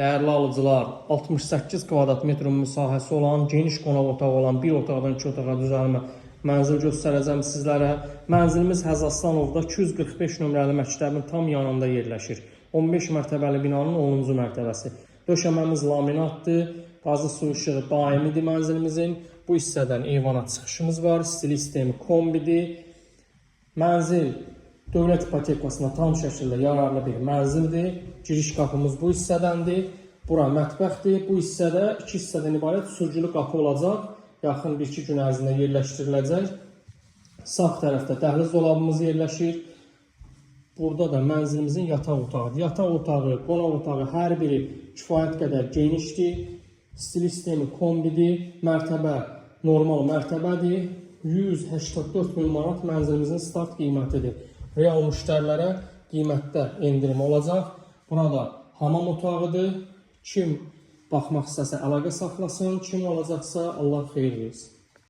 Dəyərli alıcılar, 68 kvadrat metr müsahəsi olan, geniş qonaq otağı olan, bir otaqdan 2 otağa düzəlmə mənzil göstərəcəm sizlərə. Mənzilimiz Həzəslanovda 245 nömrəli məktəbin tam yanında yerləşir. 15 mərtəbəli binanın 10-cu mərtəbəsi. Döşəməmiz laminatdır, qazı su işığı daimidir mənzilimizin. Bu hissədən eyvana çıxışımız var, stil sistemi kombidir. Mənzil dövlət ipotekasına tam şəkildə yararlı bir mənzildir. Giriş qapımız bu hissədəndir. Bura mətbəxdir. Bu hissədə 2 hissədən ibarət sürgülü qapı olacaq. Yaxın 1-2 gün ərzində yerləşdiriləcək. Sağ tərəfdə dəhliz dolabımız yerləşir. Burada da mənzilimizin yataq otağıdır. Yataq otağı, qonaq otağı hər biri kifayət qədər genişdir. Stil sistemi kombidir. Mərtəbə normal mərtəbədir. 184 min manat mənzilimizin start qiymətidir. Real müştərilərə qiymətdə endirim olacaq. Burada hamam otağıdır. Kim baxmaq istəsə əlaqə saxlasın, kim olacaqsa Allah xeyir versin.